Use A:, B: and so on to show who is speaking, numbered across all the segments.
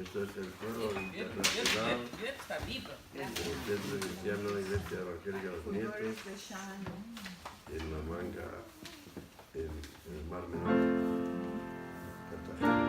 A: Esto es el Foro Internacional del Centro Cristiano Iglesia Evangélica de los Nietos, en La Manga, en el Mar Menor, Cartagena.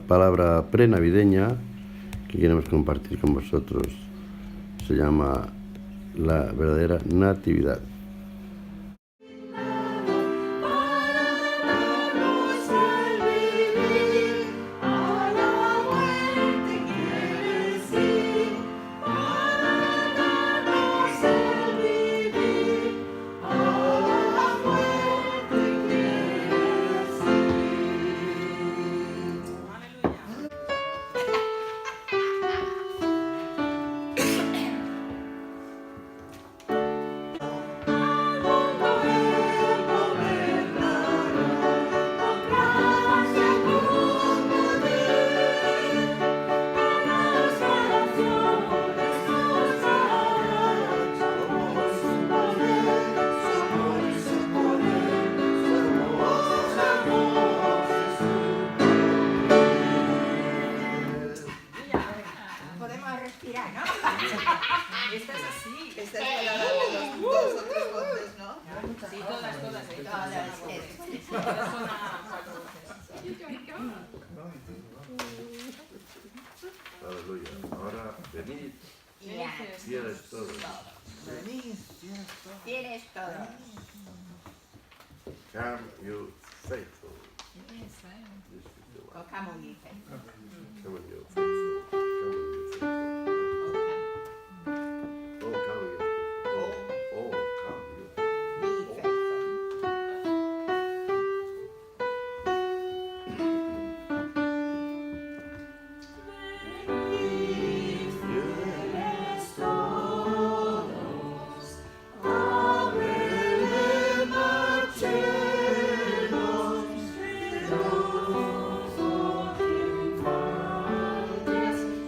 A: Palabra prenavideña que queremos compartir con vosotros se llama la verdadera natividad.
B: Esta es así.
C: Esta es la de los dos o tres voces, ¿no?
B: Sí, todas. Todas son a 4 voces.
A: Aleluya. Ahora venid, fieles todos.
C: Venid,
D: Tienes todo.
A: Come, you faithful.
D: Yes,
A: This is the one.
D: o come ye faithful.
A: Come on, you faithful. Come on, you faithful. Oh, come, you faithful. Oh, come, you
D: Be faithful.
E: Yes.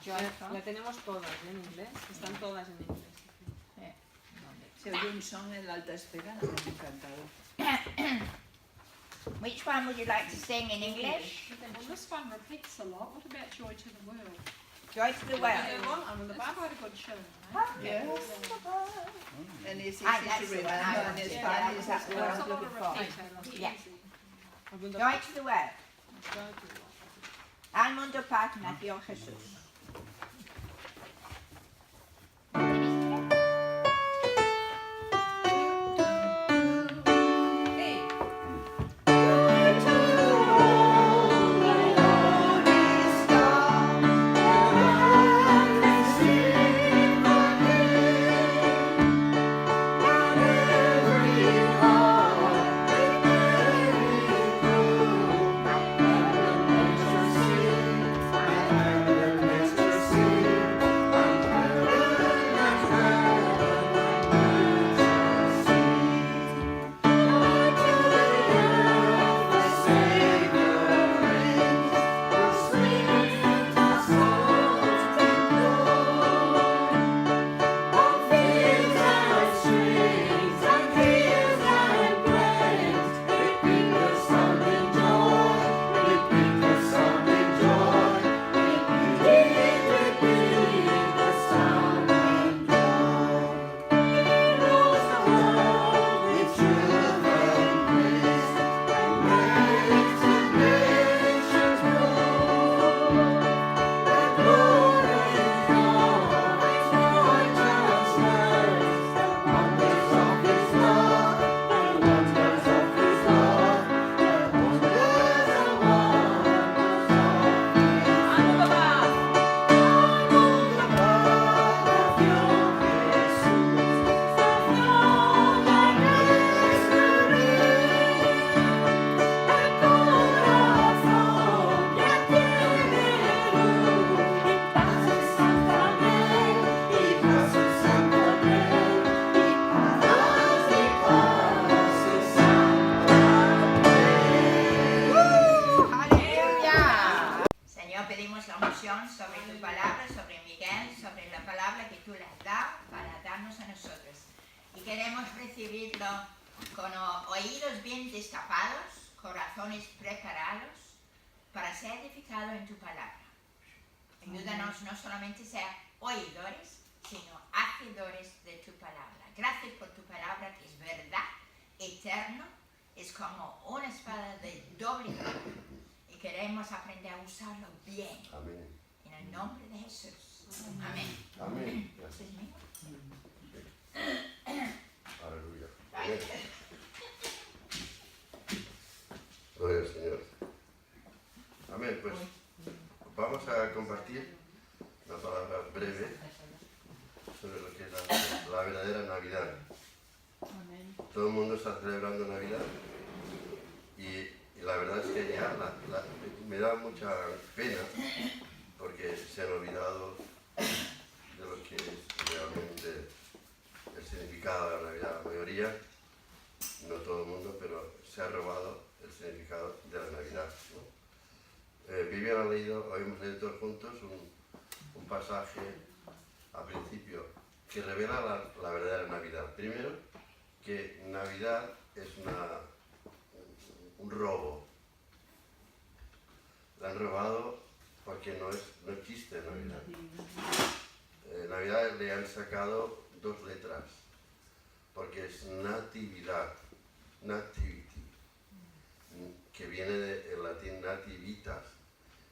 D: Joyful.
B: La tenemos todas en inglés, están todas en inglés.
C: Se oye un son en la alta espera, me ha encantado.
D: Which one would you like to sing in English?
E: Well, this one repeats a lot. What about Joy to the World?
D: Joy to the
E: I
D: World.
E: mean, the Bible had a good tune.
C: Yes. And it's easy
D: that's
C: to
D: the one
C: remember
D: I
C: in
D: was-
C: Spanish
D: that's
C: as
D: the
E: There's
C: well.
E: a lot of
D: for.
E: repeat, it's
D: Yeah.
E: easy.
D: Joy to the World. Al mundo paz nació Jesús. Sobre tu palabra, sobre Miguel, sobre la palabra que tú le has dado para darnos a nosotros. Y queremos recibirlo con oídos bien destapados, corazones preparados para ser edificados en tu palabra. Ayúdanos no solamente a ser oidores, sino hacedores de tu palabra. Gracias por tu palabra que es verdad, eterno, es como una espada de doble filo. Y queremos aprender a usarlo bien.
A: Amén.
D: En el nombre de Jesús. Amén.
A: Amén.
D: ¿Este es mío?
A: Aleluya. Amén. Gloria al Señor. Amén. Pues vamos a compartir una palabra breve sobre lo que es la verdadera Navidad. Todo el mundo está celebrando Navidad y la verdad es que ya me da mucha pena porque se han olvidado de lo que es realmente el significado de la Navidad. La mayoría, no todo el mundo, pero se ha robado el significado de la Navidad, ¿no? Vivian ha leído, hoy hemos leído todos juntos un pasaje al principio que revela la verdadera Navidad. Primero, que Navidad es un robo. La han robado porque no existe Navidad. Navidad le han sacado 2 letras, porque es natividad, nativity, que viene del latín nativitas,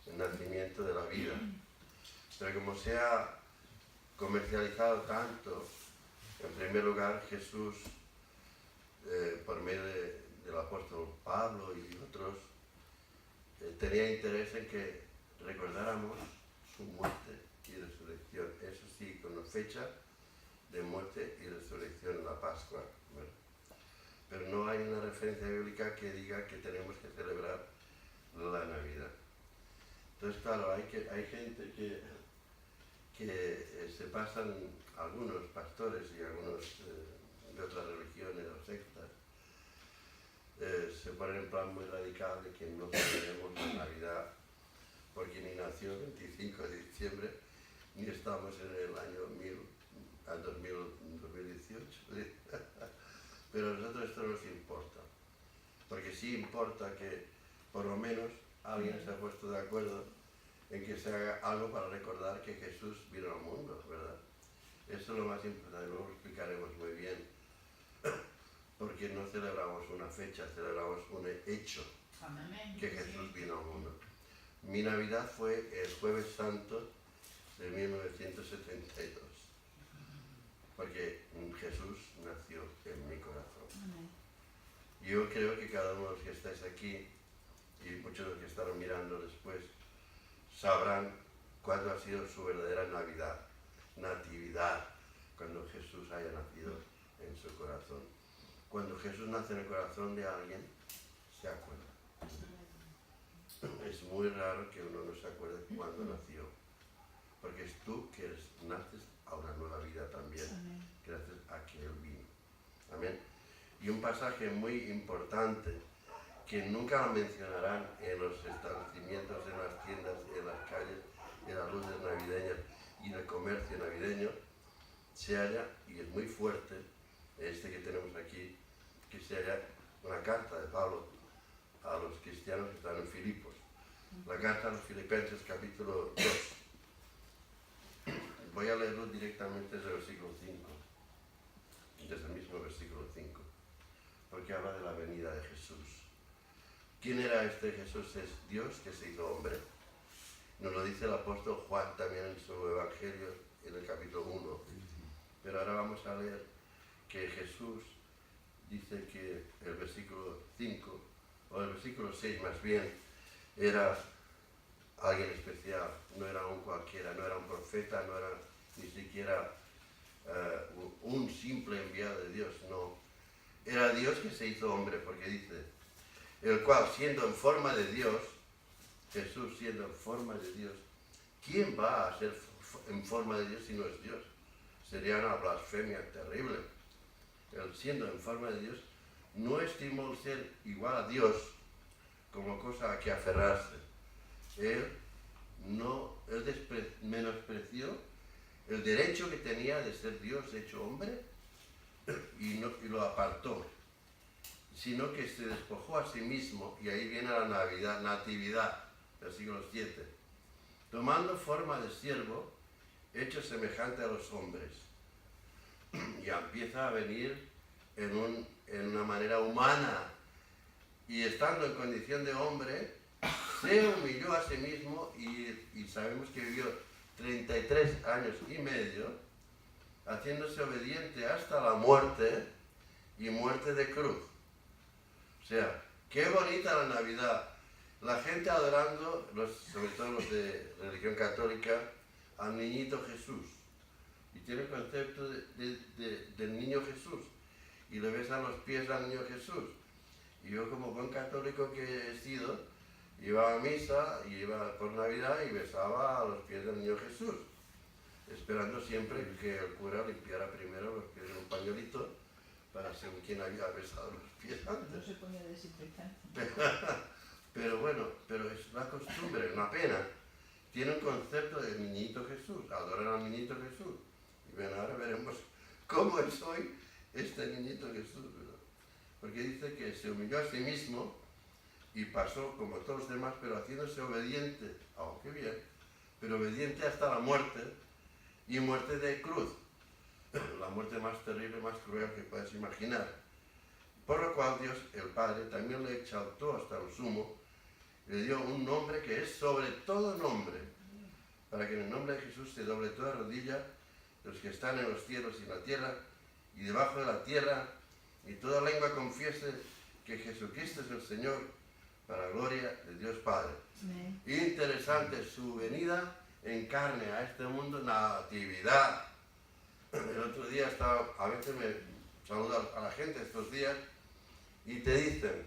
A: el nacimiento de la vida. Pero como se ha comercializado tanto, en primer lugar Jesús, por medio del apóstol Pablo y otros, tenía interés en que recordáramos su muerte y resurrección. Eso sí, con fecha de muerte y resurrección en la Pascua. Bueno, pero no hay una referencia bíblica que diga que tenemos que celebrar la Navidad. Entonces, claro, hay gente que se pasan, algunos pastores y algunos de otras religiones o sectas, se ponen en plan muy radical de que no celebremos la Navidad porque ni nació el 25 de diciembre ni estamos en el año 2018. Pero a nosotros esto no nos importa, porque sí importa que por lo menos alguien se ha puesto de acuerdo en que se haga algo para recordar que Jesús vino al mundo, ¿verdad? Eso es lo más importante, luego lo explicaremos muy bien, porque no celebramos una fecha, celebramos un hecho, que Jesús vino al mundo. Mi Navidad fue el Jueves Santo de 1972, porque Jesús nació en mi corazón. Yo creo que cada uno de los que estáis aquí y muchos de los que estarán mirando después sabrán cuándo ha sido su verdadera Navidad, natividad, cuando Jesús haya nacido en su corazón. Cuando Jesús nace en el corazón de alguien, se acuerda. Es muy raro que uno no se acuerde cuándo nació, porque es tú que naces a una nueva vida también, gracias a que Él vino. Amén. Y un pasaje muy importante que nunca lo mencionarán en los establecimientos, en las tiendas, en las calles, en las luces navideñas y en el comercio navideño, se halla, y es muy fuerte, este que tenemos aquí, que se halla una carta de Pablo a los cristianos que están en Filipos. La carta a los Filipenses, capítulo 2. Voy a leerlo directamente desde el versículo 5, desde el mismo versículo 5, porque habla de la venida de Jesús. ¿Quién era este Jesús? Es Dios que se hizo hombre. Nos lo dice el apóstol Juan también en su Evangelio, en el capítulo 1. Pero ahora vamos a leer que Jesús dice que el versículo 5, o el versículo 6 más bien, era alguien especial, no era un cualquiera, no era un profeta, no era ni siquiera un simple enviado de Dios, no. Era Dios que se hizo hombre, porque dice, el cual siendo en forma de Dios, Jesús siendo en forma de Dios, ¿quién va a ser en forma de Dios si no es Dios? Sería una blasfemia terrible. Él siendo en forma de Dios, no estimó ser igual a Dios como cosa a que aferrarse. Él menospreció el derecho que tenía de ser Dios hecho hombre y lo apartó, sino que se despojó a sí mismo, y ahí viene la natividad, versículo 7, tomando forma de siervo, hecho semejante a los hombres. Ya empieza a venir en una manera humana, y estando en condición de hombre, se humilló a sí mismo, y sabemos que vivió 33 años y medio, haciéndose obediente hasta la muerte, y muerte de cruz. O sea, qué bonita la Navidad. La gente adorando, sobre todo los de religión católica, al niñito Jesús. Y tiene el concepto del niño Jesús. Y le besan los pies al niño Jesús. Y yo, como buen católico que he sido, iba a misa, y iba por Navidad y besaba a los pies del niño Jesús, esperando siempre que el cura limpiara primero los pies en un pañuelito para según quién había besado los pies antes.
C: No se ponía desinfectante.
A: Pero bueno, pero es la costumbre, una pena. Tiene un concepto de niñito Jesús, adoran al niñito Jesús. Y bueno, ahora veremos cómo es hoy este niñito Jesús, ¿verdad? Porque dice que se humilló a sí mismo y pasó como todos los demás, pero haciéndose obediente, qué bien, pero obediente hasta la muerte, y muerte de cruz, la muerte más terrible, más cruel que puedes imaginar. Por lo cual Dios, el Padre, también le exaltó hasta lo sumo, le dio un nombre que es sobre todo nombre, para que en el nombre de Jesús se doble toda rodilla de los que están en los cielos y en la tierra, y debajo de la tierra, y toda lengua confiese que Jesucristo es el Señor, para gloria de Dios Padre.
C: Amén.
A: Interesante su venida en carne a este mundo, natividad. El otro día a veces me saludo a la gente estos días y te dicen,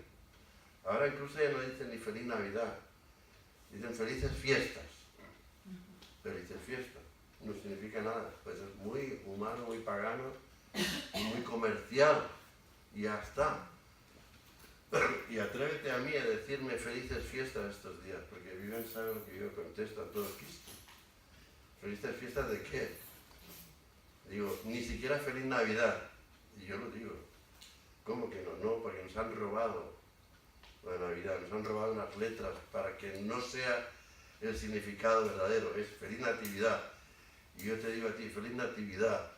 A: ahora incluso ya no dicen ni feliz Navidad, dicen felices fiestas. Felices fiestas, no significa nada, pues es muy humano, muy pagano y muy comercial, y ya está. Y atrévete a mí a decirme felices fiestas estos días, porque viven, saben lo que yo contesto a todo Cristo. ¿Felices fiestas de qué? Digo, ni siquiera feliz Navidad. Y yo lo digo. ¿Cómo que no? No, porque nos han robado la Navidad, nos han robado unas letras para que no sea el significado verdadero, es feliz Natividad. Y yo te digo a ti, feliz Natividad,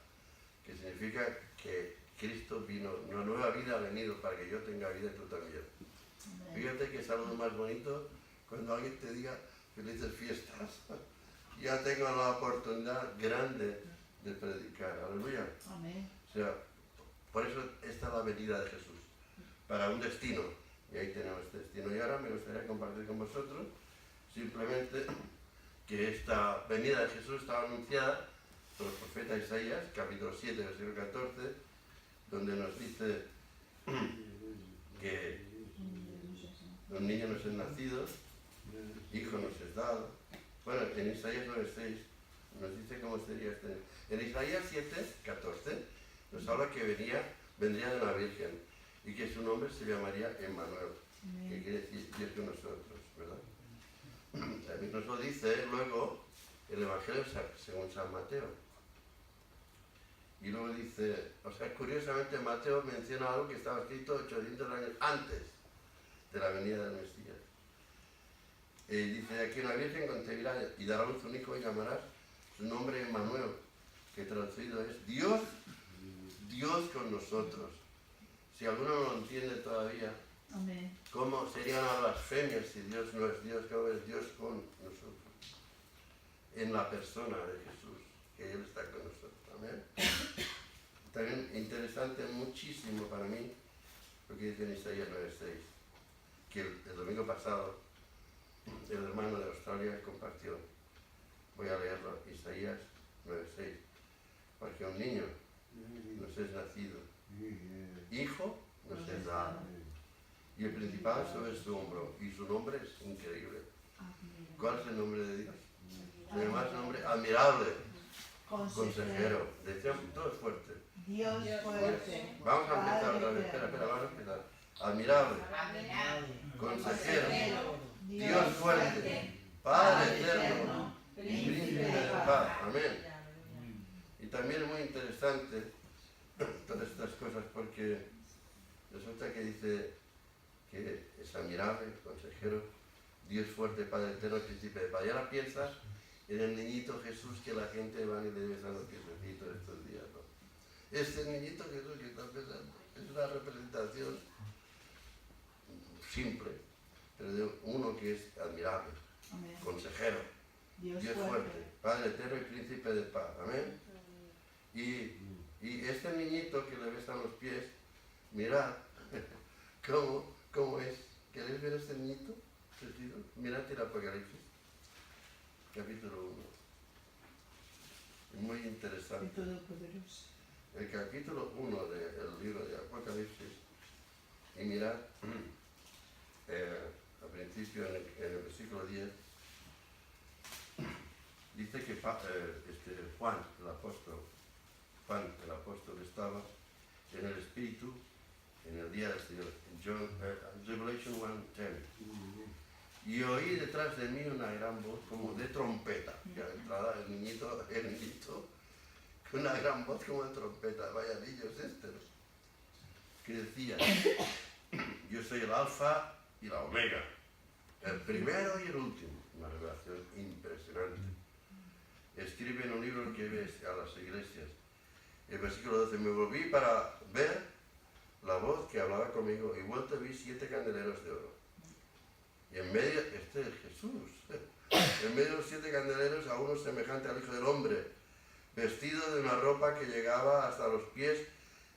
A: que significa que Cristo vino, una nueva vida ha venido para que yo tenga vida y tú también. Fíjate que es algo más bonito cuando alguien te diga felices fiestas. Ya tengo la oportunidad grande de predicar, aleluya.
C: Amén.
A: O sea, por eso esta es la venida de Jesús, para un destino. Y ahí tenemos este destino. Y ahora me gustaría compartir con vosotros simplemente que esta venida de Jesús estaba anunciada por el profeta Isaías, capítulo 7, versículo 14, donde nos dice que un niño nos es nacido, hijo nos es dado. Bueno, en Isaías 9:6 nos dice cómo sería este. En Isaías 7:14 nos habla que vendría de una virgen y que su nombre se llamaría Emmanuel, que quiere decir Dios con nosotros, ¿verdad? También nos lo dice luego el Evangelio según San Mateo. Y luego dice, o sea, curiosamente Mateo menciona algo que estaba escrito 800 años antes de la venida del Mesías. Dice aquí una virgen concebirá y dará a luz un hijo y llamarás su nombre Emmanuel, que traducido es Dios con nosotros. Si alguno no lo entiende todavía,
C: Amén.
A: ¿cómo sería una blasfemia si Dios no es Dios? ¿Cómo es Dios con nosotros? En la persona de Jesús, que Él está con nosotros. Amén. También interesante muchísimo para mí lo que dice en Isaías 9:6, que el domingo pasado el hermano de Australia compartió. Voy a leerlo, Isaías 9:6. Porque un niño nos es nacido, hijo nos es dado, y el principado sobre su hombro, y su nombre es increíble. ¿Cuál es el nombre de Dios? Se llama su nombre admirable, consejero. Decíamos todos fuertes.
C: Dios fuerte.
A: Vamos a empezar otra vez, espera, vamos a empezar. Admirable, consejero, Dios fuerte, Padre eterno, príncipe de paz. Amén. Y también es muy interesante todas estas cosas porque resulta que dice que es admirable, consejero, Dios fuerte, Padre eterno, príncipe de paz. Y ahora piensas en el niñito Jesús que la gente va y le besa los piecitos estos días, ¿no? Este niñito Jesús que está besando es una representación simple, pero de uno que es admirable,
C: Amén.
A: consejero, Dios fuerte, Padre eterno y príncipe de paz. Amén. Y este niñito que le besan los pies, mirad cómo es. ¿Queréis ver este niñito? Mirad el Apocalipsis, capítulo 1. Muy interesante. El capítulo 1 del libro de Apocalipsis. Y mirad, al principio en el versículo 10, dice que Juan, el apóstol, estaba en el Espíritu en el día del Señor. Revelation 1:10. Y oí detrás de mí una gran voz como de trompeta. Y a la entrada el niñito, con una gran voz como de trompeta. Vaya niños este, que decía, yo soy el Alfa y la Omega, el primero y el último. Una revelación impresionante. Escribe en un libro que ves a las iglesias. El versículo 12, me volví para ver la voz que hablaba conmigo y vuelto vi 7 candeleros de oro. Y en medio, este es Jesús, en medio de los 7 candeleros a uno semejante al Hijo del Hombre, vestido de una ropa que llegaba hasta los pies,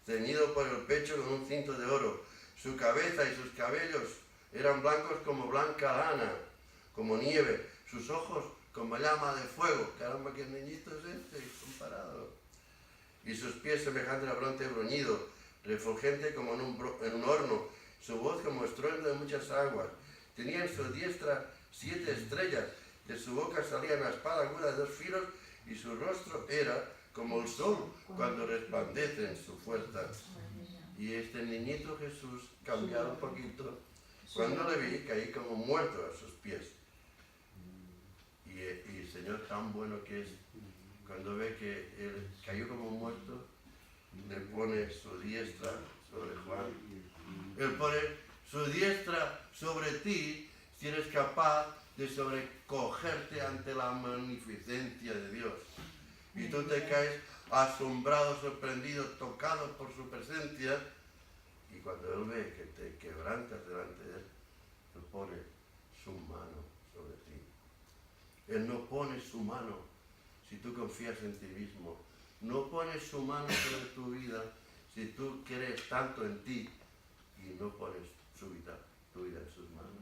A: ceñido por el pecho con un cinto de oro. Su cabeza y sus cabellos eran blancos como blanca lana, como nieve, sus ojos como llama de fuego. Caramba, qué niñito es este comparado. Y sus pies semejantes a bronce bruñido, refulgente como en un horno, su voz como estruendo de muchas aguas. Tenía en su diestra 7 estrellas, de su boca salía una espada aguda de 2 filos y su rostro era como el sol cuando resplandece en su fuerza. Y este niñito Jesús, cambiado un poquito, cuando le vi caí como muerto a sus pies. Y y el Señor tan bueno que es, cuando ve que él cayó como muerto, le pone su diestra sobre Juan. Él pone su diestra sobre ti si eres capaz de sobrecogerte ante la magnificencia de Dios. Y tú te caes asombrado, sorprendido, tocado por su presencia. Y cuando Él ve que te quebrantas delante de Él, Él pone su mano sobre ti. Él no pone su mano si tú confías en ti mismo. No pone su mano sobre tu vida si tú crees tanto en ti y no pones tu vida en sus manos.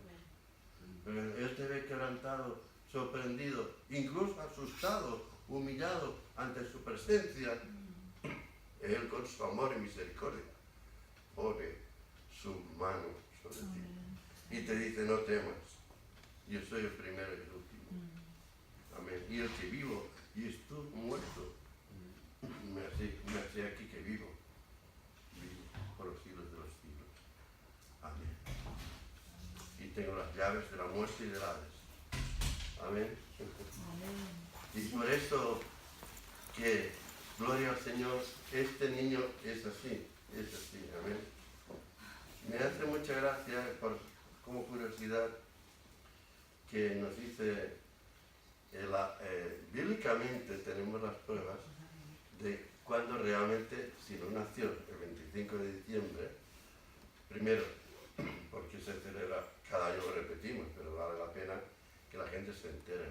A: Él te ve quebrantado, sorprendido, incluso asustado, humillado ante su presencia. Él con su amor y misericordia pone su mano sobre ti y te dice: no temas, yo soy el primero y el último. Amén. Y el que vivo y estoy muerto, me hace aquí que vivo por los siglos de los siglos. Amén. Y tengo las llaves de la muerte y del Hades. Amén. Y por eso que, gloria al Señor, este niño es así, amén. Me hace mucha gracia, como curiosidad, que nos dice, bíblicamente tenemos las pruebas de cuando realmente, si no nació el 25 de diciembre, primero, porque se celebra, cada año lo repetimos, pero vale la pena que la gente se entere.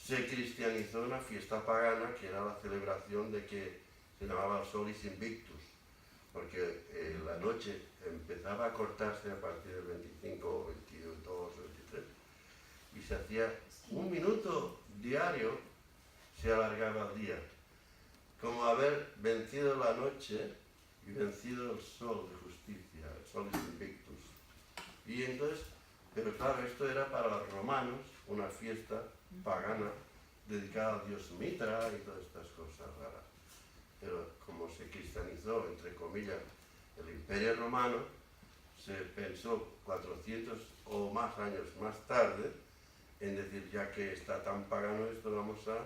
A: Se cristianizó una fiesta pagana que era la celebración de que se llamaba Solis Invictus, porque la noche empezaba a cortarse a partir del 25, 22 o 23, y se hacía 1 minuto diario, se alargaba el día, como haber vencido la noche y vencido el sol de justicia, el Solis Invictus. Y entonces, pero claro, esto era para los romanos, una fiesta pagana dedicada al dios Mitra y todas estas cosas raras. Pero como se cristianizó, entre comillas, el Imperio Romano, se pensó 400 o más años más tarde en decir: ya que está tan pagano esto, vamos a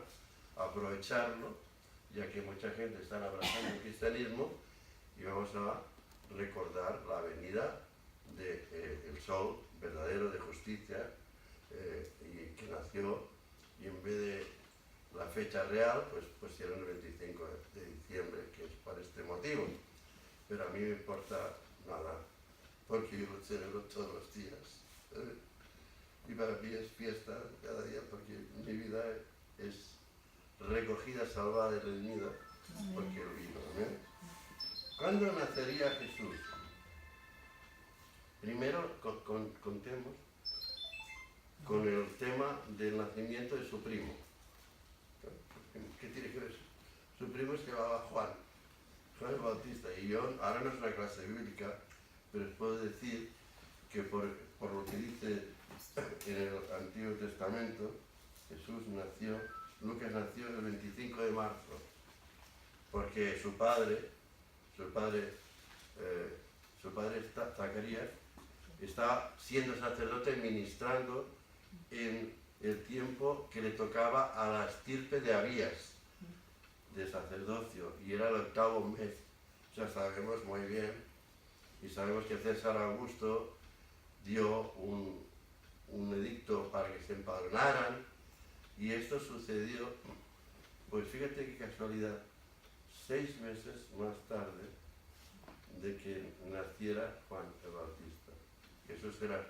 A: aprovecharlo, ya que mucha gente está abrazando el cristianismo, y vamos a recordar la venida del sol verdadero de justicia, y que nació, y en vez de la fecha real, pues pusieron el 25 de diciembre, que es por este motivo. Pero a mí me importa nada, porque yo lo celebro todos los días. Y para mí es fiesta cada día, porque mi vida es recogida, salvada y redimida, porque Él vino. ¿Amén? ¿Cuándo nacería Jesús? Primero contemos con el tema del nacimiento de su primo. ¿Qué tiene que ver? Su primo se llamaba Juan el Bautista. Y yo, ahora no es una clase bíblica, pero os puedo decir que por lo que dice en el Antiguo Testamento, Lucas nació el 25 de marzo, porque su padre Zacarías, estaba siendo sacerdote ministrando en el tiempo que le tocaba a la estirpe de Abías, de sacerdocio, y era el 8º mes. O sea, sabemos muy bien, y sabemos que César Augusto dio un edicto para que se empadronaran, y esto sucedió, pues fíjate qué casualidad, 6 meses más tarde de que naciera Juan el Bautista. Eso será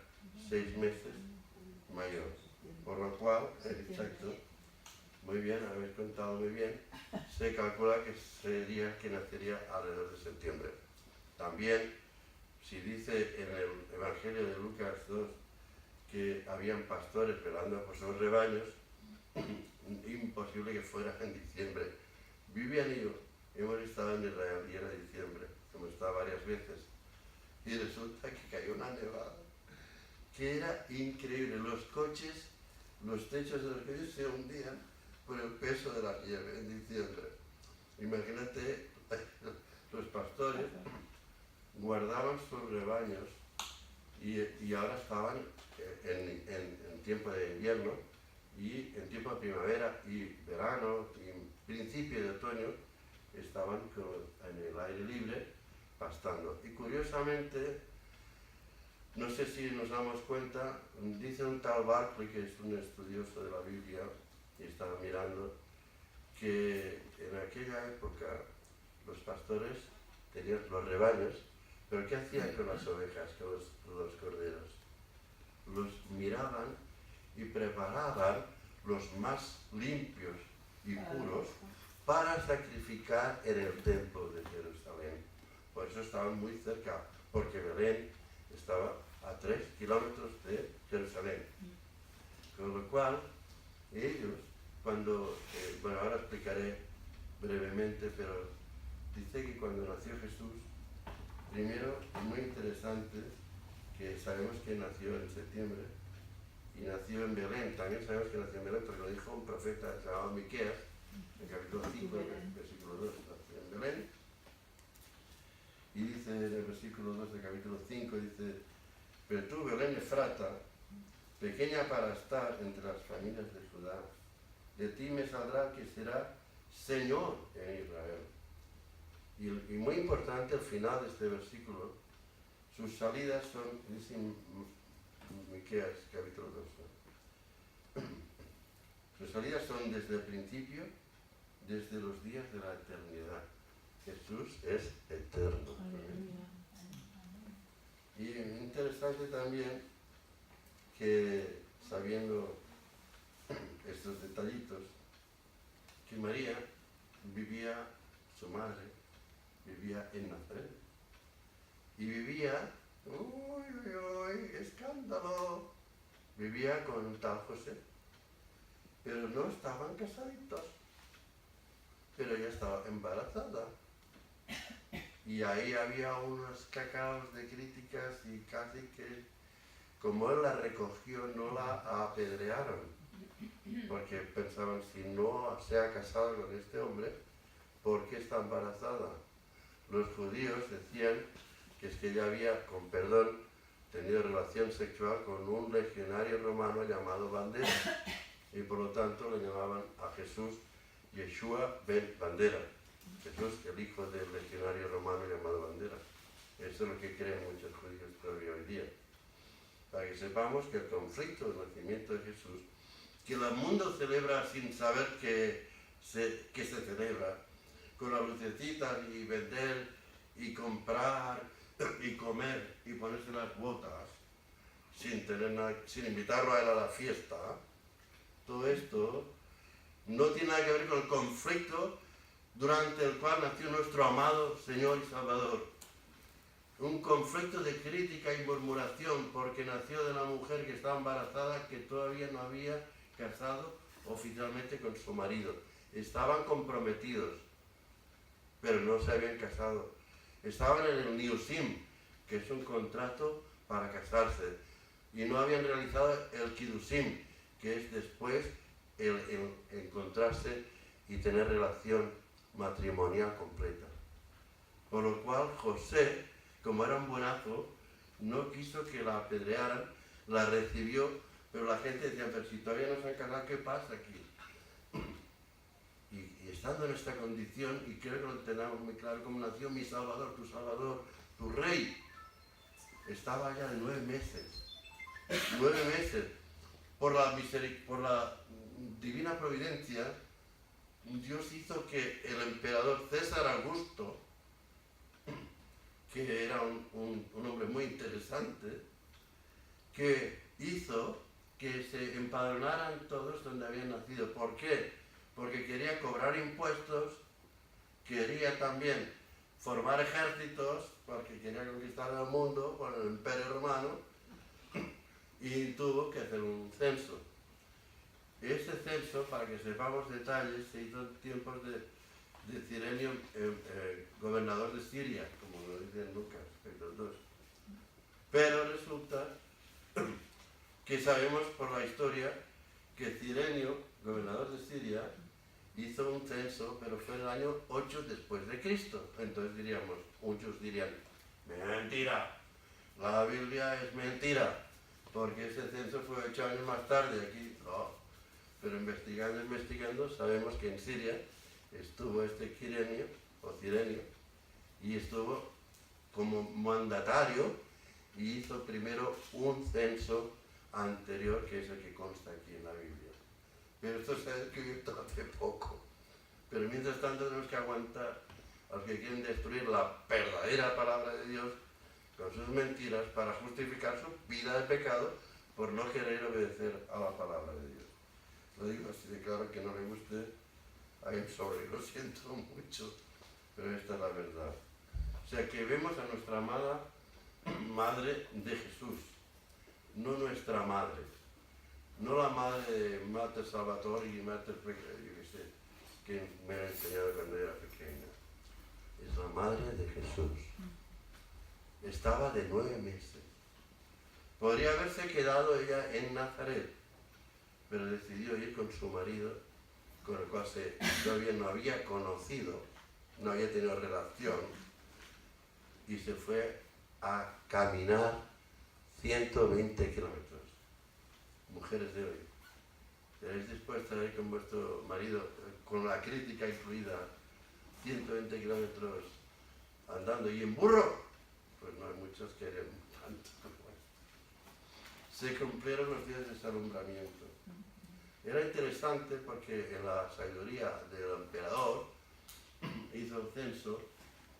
A: 6 meses mayor. Por lo cual, exacto, muy bien, habéis contado muy bien, se calcula que nacería alrededor de septiembre. También, si dice en el Evangelio de Lucas 2 que habían pastores velando por sus rebaños, imposible que fuera en diciembre. Vivian y yo hemos estado en Israel y era diciembre, hemos estado varias veces, y resulta que cayó una nevada que era increíble. Los coches, los techos de los coches se hundían por el peso de la nieve en diciembre. Imagínate, los pastores guardaban sus rebaños y ahora estaban en tiempo de invierno, y en tiempo de primavera y verano y principio de otoño estaban en el aire libre pastando. Y curiosamente, no sé si nos damos cuenta, dice un tal Barclay, que es un estudioso de la Biblia, y estaba mirando, que en aquella época los pastores tenían los rebaños, pero ¿qué hacían con las ovejas, con los corderos? Los miraban y preparaban los más limpios y puros para sacrificar en el templo de Jerusalén. Por eso estaban muy cerca, porque Belén estaba a 3 kilómetros de Jerusalén. Con lo cual, ellos, cuando, bueno, ahora explicaré brevemente, pero dice que cuando nació Jesús, primero, muy interesante, que sabemos que nació en septiembre, y nació en Belén. También sabemos que nació en Belén, porque lo dijo un profeta llamado Miqueas, en capítulo 5, versículo 2, nació en Belén. Y dice en el versículo 2 del capítulo 5, dice: pero tú, Belén Efrata, pequeña para estar entre las familias de Judá, de ti me saldrá el que será Señor en Israel. Y muy importante el final de este versículo, sus salidas son, dice Miqueas capítulo 2, sus salidas son desde el principio, desde los días de la eternidad. Jesús es eterno. Y interesante también que, sabiendo estos detallitos, que María vivía, su madre, vivía en Nazaret. Y vivía, escándalo, vivía con un tal José, pero no estaban casaditos, pero ella estaba embarazada. Y ahí había unos cacaos de críticas y casi que, como él la recogió, no la apedrearon, porque pensaban, si no se ha casado con este hombre, ¿por qué está embarazada? Los judíos decían que es que ella había, con perdón, tenido relación sexual con un legionario romano llamado Bandera, y por lo tanto le llamaban a Jesús Yeshua ben Bandera. Jesús, el hijo del legionario romano llamado Bandera. Eso es lo que creen muchos judíos todavía hoy día. Para que sepamos que el conflicto del nacimiento de Jesús, que el mundo celebra sin saber que se celebra, con la lucecita y vender y comprar y comer y ponerse las botas, sin tener nada, sin invitarlo a él a la fiesta, todo esto no tiene nada que ver con el conflicto durante el cual nació nuestro amado Señor y Salvador. Un conflicto de crítica y murmuración porque nació de una mujer que estaba embarazada, que todavía no había casado oficialmente con su marido. Estaban comprometidos, pero no se habían casado. Estaban en el Niusim, que es un contrato para casarse, y no habían realizado el Kidusim, que es después el encontrarse y tener relación matrimonial completa. Por lo cual José, como era un buenazo, no quiso que la apedrearan, la recibió, pero la gente decía, pero si todavía no se han casado, ¿qué pasa aquí? Y estando en esta condición, y creo que lo tenemos muy claro, como nació mi Salvador, tu Rey, estaba ya de 9 meses. 9 meses. Por la divina providencia, Dios hizo que el emperador César Augusto, que era un hombre muy interesante, que hizo que se empadronaran todos donde habían nacido. ¿Por qué? Porque quería cobrar impuestos, quería también formar ejércitos, porque quería conquistar el mundo con el Imperio Romano, y tuvo que hacer un censo. Este censo, para que sepamos detalles, se hizo en tiempos de Cirenio, gobernador de Siria, como lo dice en Lucas, capítulo 2. Pero resulta que sabemos por la historia que Cirenio, gobernador de Siria, hizo un censo, pero fue en el año 8 después de Cristo. Entonces diríamos, muchos dirían, mentira, la Biblia es mentira, porque ese censo fue 8 años más tarde. Aquí no. pero investigando, sabemos que en Siria estuvo este Cirenio, y estuvo como mandatario y hizo primero un censo anterior, que es el que consta aquí en la Biblia. Pero esto se ha descubierto hace poco. Pero mientras tanto tenemos que aguantar a los que quieren destruir la verdadera palabra de Dios con sus mentiras para justificar su vida de pecado por no querer obedecer a la palabra de Dios. Lo digo así de claro, que no le guste, I'm sorry, lo siento mucho, pero esta es la verdad. O sea que vemos a nuestra amada Madre de Jesús, no nuestra madre, no la madre de Mater Salvatore y Mater, yo qué sé, que me ha enseñado cuando era pequeña. Es la Madre de Jesús. Estaba de 9 meses. Podría haberse quedado ella en Nazaret, pero decidió ir con su marido, con el cual todavía no había conocido, no había tenido relación, y se fue a caminar 120 kilómetros. Mujeres de hoy, ¿estaréis dispuestas a ir con vuestro marido, con la crítica incluida, 120 kilómetros andando y en burro? Pues no hay muchos que harían tanto. Se cumplieron los días de ese alumbramiento. Era interesante porque en la sabiduría del emperador hizo el censo,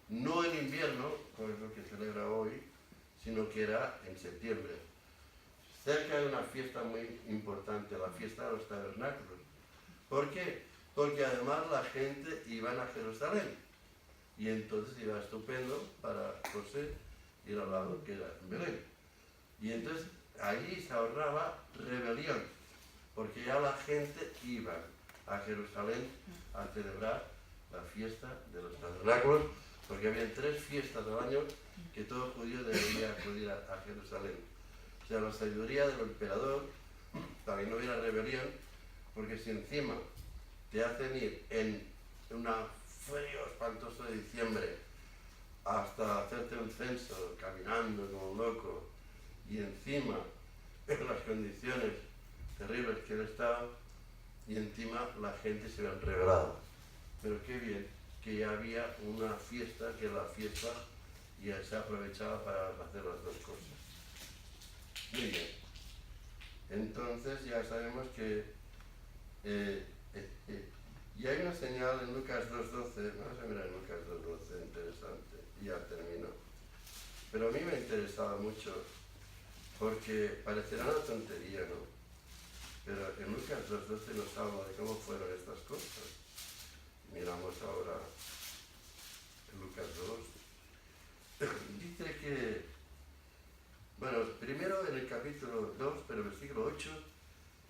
A: no en invierno, como es lo que celebra hoy, sino que era en septiembre, cerca de una fiesta muy importante, la fiesta de los tabernáculos. ¿Por qué? Porque además la gente iba a Jerusalén, y entonces iba estupendo para José ir al lado que era Belén. Y entonces allí se ahorraba rebelión, porque ya la gente iba a Jerusalén a celebrar la fiesta de los tabernáculos, porque había 3 fiestas al año que todo judío debería acudir a Jerusalén. O sea, la sabiduría del emperador, para que no hubiera rebelión, porque si encima te hacen ir en un frío espantoso de diciembre hasta hacerte un censo, caminando como un loco, y encima en las condiciones terribles que él estaba, y encima la gente se había rebelado. Pero qué bien que ya había una fiesta, que la fiesta ya se aprovechaba para hacer las dos cosas. Muy bien. Entonces ya sabemos que y hay una señal en Lucas 2.12, vamos a mirar en Lucas 2.12, interesante, y ya termino. Pero a mí me interesaba mucho, porque parecerá una tontería, ¿no? Pero en Lucas 2.12 nos habla de cómo fueron estas cosas. Miramos ahora en Lucas 2. Dice que, bueno, primero en el capítulo 2, pero el versículo 8,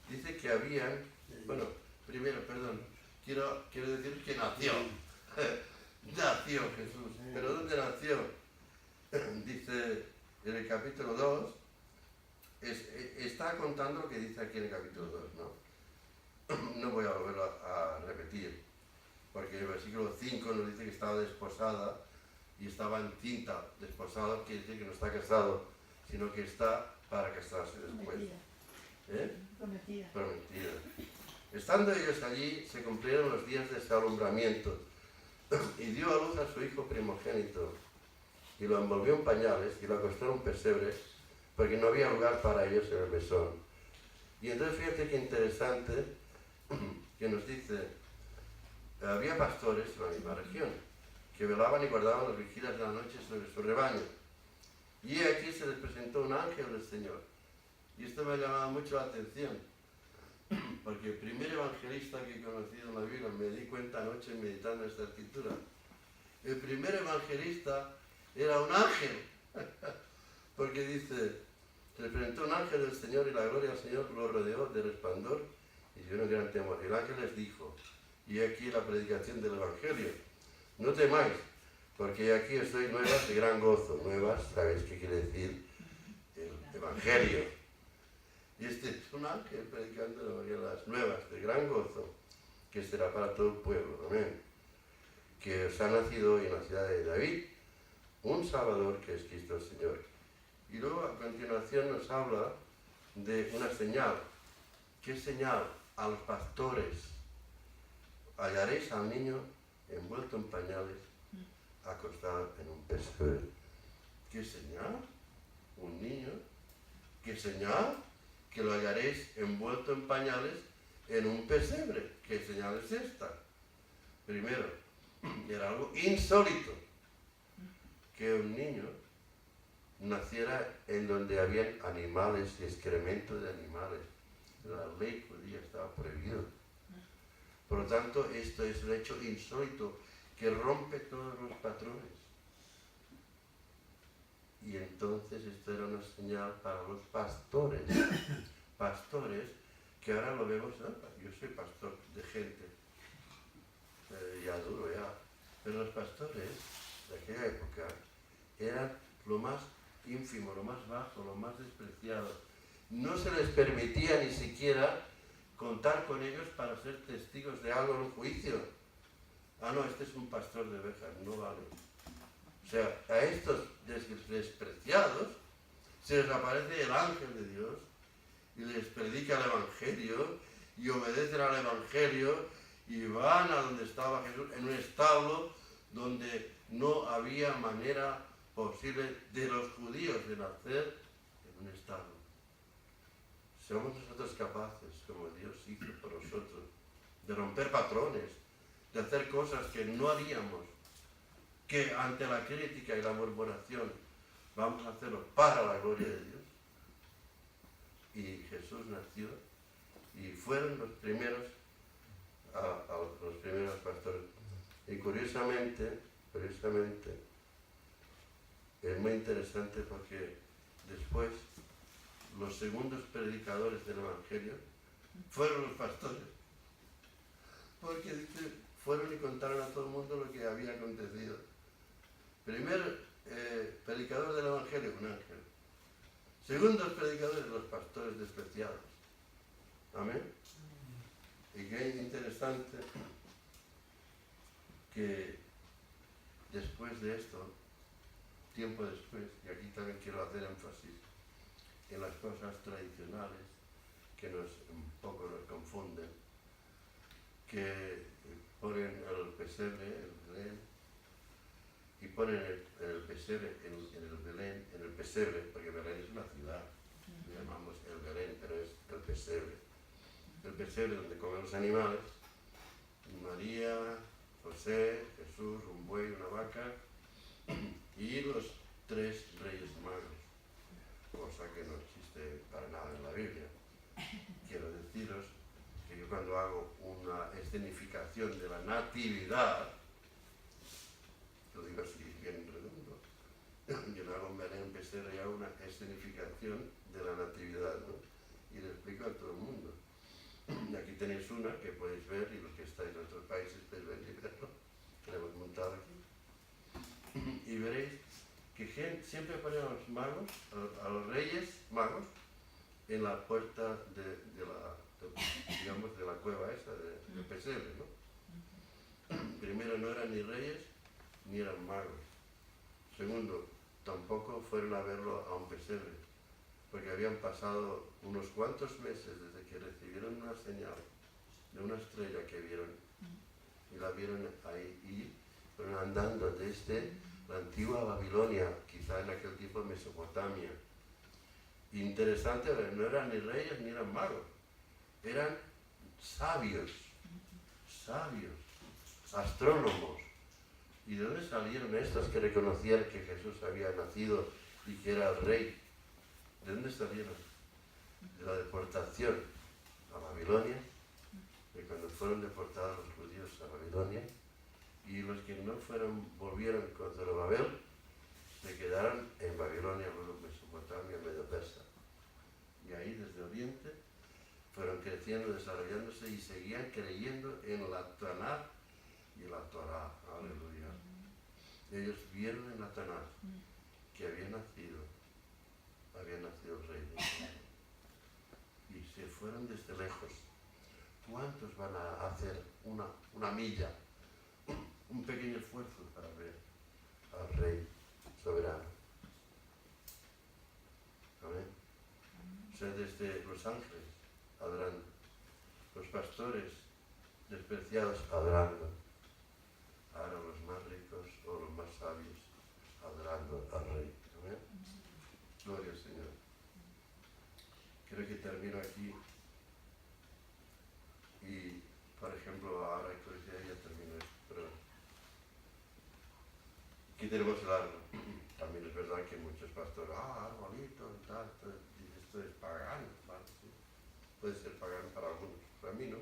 A: dice que habían, bueno, primero, perdón, quiero decir que nació. Nació Jesús. ¿Pero dónde nació? Dice en el capítulo 2, está contando lo que dice aquí en el capítulo 2, ¿no? No voy a volverlo a repetir, porque el versículo 5 nos dice que estaba desposada y estaba encinta. Desposado quiere decir que no está casado, sino que está para casarse después.
C: Prometida.
A: Prometida. Estando ellos allí, se cumplieron los días de ese alumbramiento, y dio a luz a su hijo primogénito, y lo envolvió en pañales y lo acostó en un pesebre, porque no había lugar para ellos en el mesón. Y entonces fíjate qué interesante que nos dice, había pastores en la misma región, que velaban y guardaban las vigilias de la noche sobre su rebaño. Y aquí se les presentó un ángel del Señor. Y esto me ha llamado mucho la atención, porque el primer evangelista que he conocido en la Biblia, me di cuenta anoche meditando esta escritura, el primer evangelista era un ángel, porque dice, se le presentó un ángel del Señor y la gloria del Señor lo rodeó de resplandor y dio un gran temor. El ángel les dijo, y aquí la predicación del evangelio, no temáis, porque aquí os doy nuevas de gran gozo. Nuevas, ¿sabéis qué quiere decir? El evangelio. Y este es un ángel predicando el evangelio, las nuevas de gran gozo, que será para todo el pueblo. Amén. Que os ha nacido hoy en la ciudad de David un Salvador, que es Cristo el Señor. Y luego a continuación nos habla de una señal. ¿Qué señal a los pastores, hallaréis al niño envuelto en pañales, acostado en un pesebre. ¿Qué señal? Un niño. ¿Qué señal? Que lo hallaréis envuelto en pañales en un pesebre. ¿Qué señal es esta? Primero, era algo insólito que un niño naciera en donde habían animales y excremento de animales. La ley judía estaba prohibido. Por lo tanto, esto es un hecho insólito que rompe todos los patrones. Y entonces esto era una señal para los pastores. Pastores que ahora lo vemos, ¿no? Yo soy pastor de gente, ya duro ya. Pero los pastores de aquella época eran lo más ínfimo, lo más bajo, lo más despreciado. No se les permitía ni siquiera contar con ellos para ser testigos de algo en un juicio. Ah, no, este es un pastor de ovejas, no vale. O sea, a estos despreciados se les aparece el ángel de Dios y les predica el Evangelio y obedecen al Evangelio y van a donde estaba Jesús, en un establo donde no había manera posible de los judíos de nacer en un establo. Somos nosotros capaces, como Dios hizo por nosotros, de romper patrones, de hacer cosas que no haríamos, que ante la crítica y la murmuración vamos a hacerlo para la gloria de Dios. Y Jesús nació y fueron los primeros los primeros pastores. Y curiosamente, es muy interesante porque después los segundos predicadores del Evangelio fueron los pastores. Porque dice, fueron y contaron a todo el mundo lo que había acontecido. Primer predicador del Evangelio, un ángel. Segundos predicadores, los pastores despreciados. Amén. Y qué interesante que después de esto, tiempo después, y aquí también quiero hacer énfasis en las cosas tradicionales que un poco nos confunden, que ponen el pesebre, el Belén, y ponen el pesebre en el Belén, en el pesebre, porque Belén es una ciudad, le llamamos el Belén, pero es el pesebre. El pesebre donde comen los animales, María, José, Jesús, un buey, una vaca y los 3 reyes magos, cosa que no existe para nada en la Biblia. Quiero deciros que yo cuando hago una escenificación de la natividad, lo digo así bien redondo, yo no hago un Belén pesebre y hago una escenificación de la natividad, ¿no? Y le explico a todo el mundo. Y aquí tenéis una que podéis ver, y los que estáis en otros países podéis ver y verlo, que la hemos montado aquí. Y veréis que siempre ponen a los magos, a los reyes magos, en la puerta de la cueva esa, del pesebre, ¿no? Primero, no eran ni reyes ni eran magos. Segundo, tampoco fueron a verlo a un pesebre, porque habían pasado unos cuantos meses desde que recibieron una señal de una estrella que vieron, y la vieron ahí, y fueron andando desde la antigua Babilonia, quizá en aquel tiempo Mesopotamia. Interesante, no eran ni reyes ni eran magos, eran sabios, astrónomos. ¿Y de dónde salieron estos que reconocían que Jesús había nacido y que era el rey? ¿De dónde salieron? De la deportación a Babilonia, de cuando fueron deportados los judíos a Babilonia, y los que no volvieron con Zorobabel, se quedaron en Babilonia, luego en Mesopotamia, Medio Persa. Y ahí desde Oriente fueron creciendo, desarrollándose y seguían creyendo en la Tanakh y la Torah. Aleluya. Ellos vieron en la Tanakh que había nacido el rey de Israel. Y se fueron desde lejos. ¿Cuántos van a hacer una milla, un pequeño esfuerzo para ver al rey soberano? Amén. O sea, desde Los Ángeles, adelante. los pastores despreciados adorando, ahora los más ricos o los más sabios adorando al Rey. ¿Amén? Gloria al Señor. Creo que termino aquí y, por ejemplo, ahora creo que ya termino esto, pero aquí tenemos el árbol. También es verdad que muchos pastores, arbolito y tal, y esto es pagano, ¿vale? Sí. Puede ser pagano para algunos, para mí no.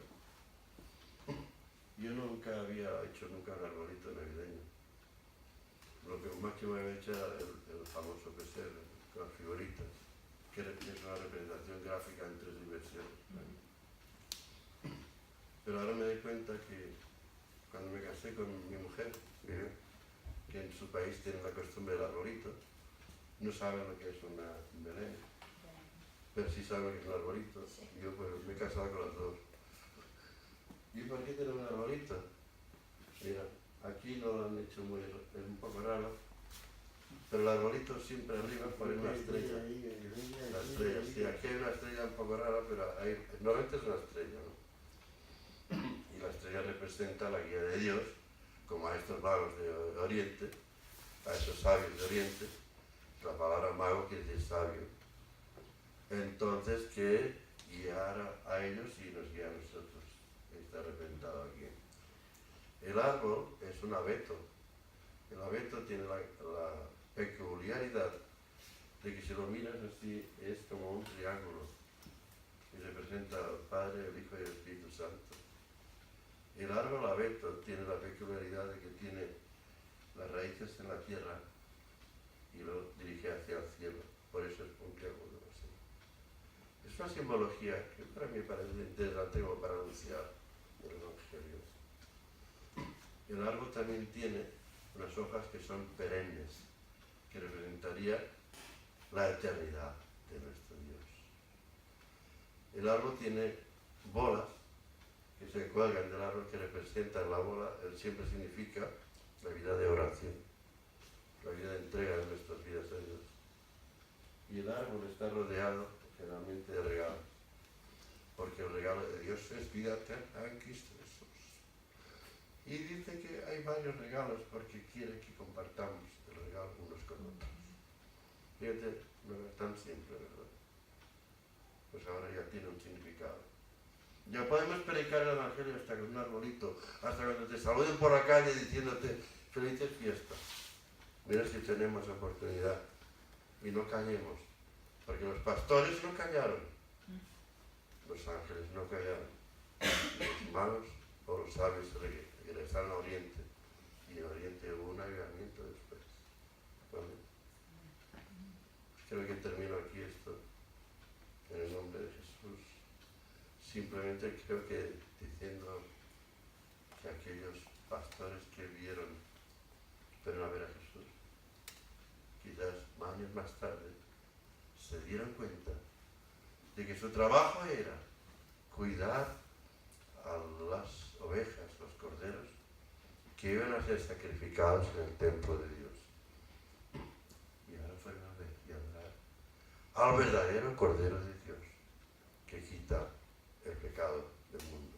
A: Yo nunca había hecho un arbolito navideño. Lo que máximo había hecho era el famoso pesebre con las figuritas, que es una representación gráfica en 3 dimensiones. Pero ahora me doy cuenta que cuando me casé con mi mujer, que en su país tienen la costumbre del arbolito, no saben lo que es un Belén, pero sí saben lo que es un arbolito. Y yo pues me he casado con las dos. ¿Y por qué tienen un arbolito? Mira, aquí no lo han hecho muy, es un poco raro, pero el arbolito siempre arriba pone una estrella. La estrella, sí, aquí hay una estrella un poco rara, pero normalmente es una estrella, ¿no? Y la estrella representa la guía de Dios, como a estos magos de Oriente, a esos sabios de Oriente. La palabra mago quiere decir sabio. Entonces, que guiara a ellos y nos guía a nosotros. Está representado aquí. El árbol es un abeto. El abeto tiene la peculiaridad de que si lo miras así es como un triángulo y representa al Padre, el Hijo y el Espíritu Santo. El árbol abeto tiene la peculiaridad de que tiene las raíces en la tierra y lo dirige hacia el cielo. Por eso es un triángulo así. Es una simbología que para mí parece interesante como para anunciar el Evangelio. El árbol también tiene unas hojas que son perennes, que representaría la eternidad de nuestro Dios. El árbol tiene bolas que se cuelgan del árbol, que representan la bola. Él siempre significa la vida de oración, la vida de entrega de nuestras vidas a Dios. Y el árbol está rodeado generalmente de regalos, porque el regalo de Dios es vida eterna en Cristo Jesús. Y dice que hay varios regalos porque quiere que compartamos el regalo unos con otros. Fíjate, no es tan simple, ¿verdad? Pues ahora ya tiene un significado. Ya podemos predicar el Evangelio hasta con un arbolito, hasta cuando te saluden por la calle diciéndote felices fiestas. Mira si tenemos oportunidad y no callemos, porque los pastores no callaron, los ángeles no callaron, los magos o los sabios regresaron a Oriente y en Oriente hubo un avivamiento después. ¿Vale? Creo que termino aquí esto en el nombre de Jesús. Simplemente creo que diciendo que aquellos pastores que vieron, fueron a ver a Jesús, quizás años más tarde, se dieron cuenta de que su trabajo era cuidar a las ovejas, los corderos, que iban a ser sacrificados en el templo de Dios. Y ahora fueron a ver y a adorar al verdadero Cordero de Dios, que quita el pecado del mundo.